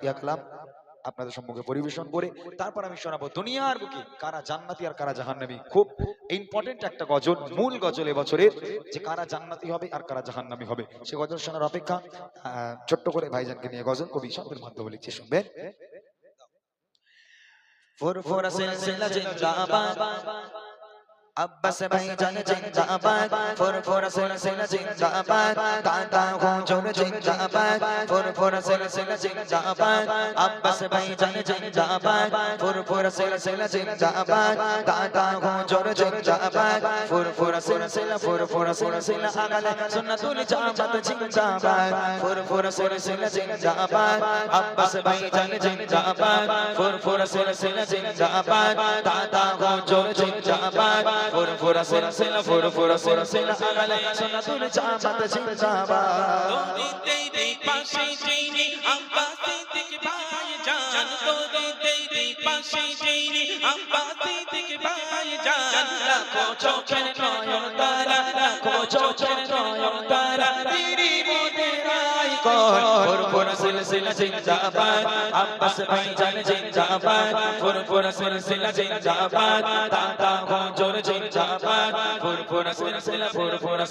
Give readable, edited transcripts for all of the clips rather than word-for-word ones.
আতিয়া কালাম আপনাদের সম্মুখে পরিবেশন করে তারপর আমি শোনাবো দুনিয়ার বুকে কারা জান্নাতি আর কারা জাহান্নামী। খুব ইম্পর্টেন্ট একটা গজল, মূল গজল এবছরের, যে কারা জান্নাতি হবে আর কারা জাহান্নামী হবে। সে গজল শোনার অপেক্ষা। ছোট্ট করে ভাইজানকে নিয়ে গজল কবি শব্দের মাধ্যমে লিখছে, শুনবেন। ফুরফুরা সিলসিলা জিন্দাবাদ, আব্বাস ভাইজান জিন্দাবাদ। ফুরফুরা সিলসিলা জিন্দাবাদ, দাদা হুজুর জিন্দাবাদ। ফুরফুরা সিলসিলা জিন্দাবাদ, আব্বাস ভাইজান জিন্দাবাদ। ফুরফুরা সিলসিলা জিন্দাবাদ, দাদা হুজুর জিন্দাবাদ। ফুরফুরা সিলসিলা আগালে সুন্নাতুল জামাত জিন্দাবাদ। ফুরফুরা সিলসিলা জিন্দাবাদ, আব্বাস ভাইজান জিন্দাবাদ। ফুরফুরা সিলসিলা জিন্দাবাদ, দাদা হুজুর জিন্দাবাদ। ফুরফুরা সিলসিলা আগালে সুন্নাতুল জামাত জিন্দাবাদ। তোরে তেরে পাশে যেইনি আব্বাস সিদ্দিক ভাইজান, তোরে তেরে পাশে যেইনি আব্বাস সিদ্দিক ভাইজান। লাখো চোখের নয়ন তারা, লাখো চোখের নয়ন তারা, তিরি মোদের আইকন। ফুরফুরা সিলসিলা জিন্দাবাদ, আব্বাস ভাইজান জিন্দাবাদ। ফুরফুরা সিলসিলা জিন্দাবাদ, দাদা হুজুর জিন্দাবাদ। ফুরফুরা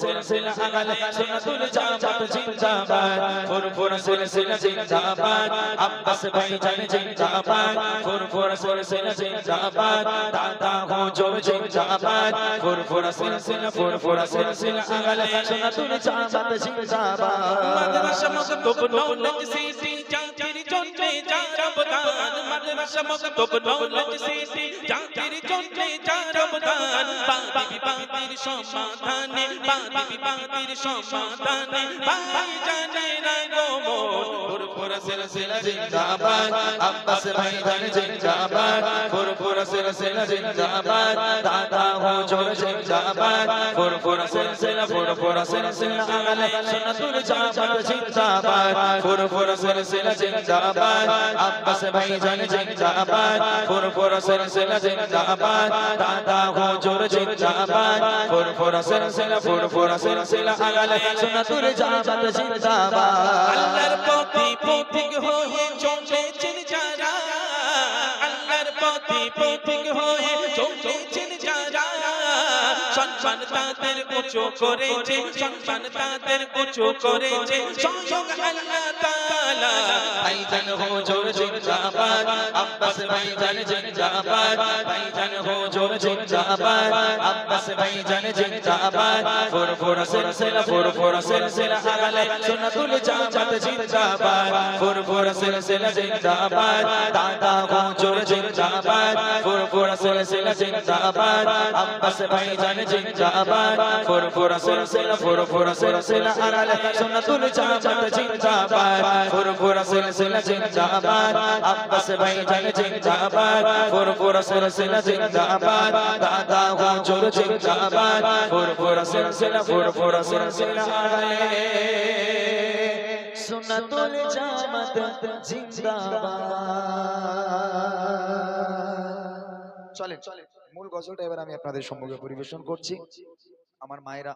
সিলসিলা আগালে সুন্নাতুল জামাত জিন্দাবাদ। ফুরফুরা সিলসিলা জিন্দাবাদ, আব্বাস ভাইজান জিন্দাবাদ। ফুরফুরা সিলসিলা জিন্দাবাদ, দাদা হুজুর জিন্দাবাদ। ফুরফুরা সিলসিলা আগালে সুন্নাতুল জামাত জিন্দাবাদ। মাদ্রাসা মক্তব নওলত সিটি জাতির জন্যে যার অবদান। মাদ্রাসা মক্তব নওলত সিটি জাতির জন্যে যার অবদান। বাদী বিবাদের সমাধানে, বাদী বিবাদের সমাধানে ভাইজানের আগমন। ফুরফুরা সিলসিলা জিন্দাবাদ, আব্বাস ভাইজান জিন্দাবাদ। ফুরফুরা সিলসিলা জিন্দাবাদ, দাদা হুজুর জিন্দাবাদ। ফুরফুরা সিলসিলা আগালে সুন্নাতুল জামাত জিন্দাবাদ। ফুরফুরা সিলসিলা জিন্দাবাদ, আব্বাস ভাইজান জিন্দাবাদ। ফুরফুরা সিলসিলা জিন্দাবাদ, দাদা হুজুর জিন্দাবাদ। ফুরফুরা সিলসিলা আগালে সুন্নাতুল জামাত জিন্দাবাদ। আল্লাহর পথে পথিক হয়ে চলেছেন যারা, আল্লাহর পথে পথিক হয়ে চলেছেন যারা, সম্মান তাদের উঁচু করেছে, সম্মান তাদের উঁচু করেছে স্বয়ং আল্লাহ তাআলা। ভাইজান হুজুর জিন্দাবাদ, আব্বাস ভাইজান জিন্দাবাদ। ভাইজান হুজুর জিন্দাবাদ, আব্বাস ভাইজান জিন্দাবাদ। ফুরফুরা সিলসিলা আগালে সুন্নাতুল জামাত জিন্দাবাদ। ফুরফুরা সিলসিলা জিন্দাবাদ, দাদা হুজুর জিন্দাবাদ। ফুরফুরা সিলসিলা আব্বাস ভাইজান জিন্দাবাদ। ফুরফুরা সিলসিলা আগালে সুন্নাতুল জামাত জিন্দাবাদ। ফুরফুরা সিলসিলা জিন্দাবাদ, আব্বাস ভাইজান জিন্দাবাদ। ফুরফুরা সিলসিলা দাদা হুজুর জিন্দাবাদ। ফুরফুরা সিলসিলা আগালে সুন্নাতুল জামাত জিন্দাবাদ। চলেন মূল গজলটা এবার আমি আপনাদের সম্মুখে পরিবেশন করছি। আমার মায়েরা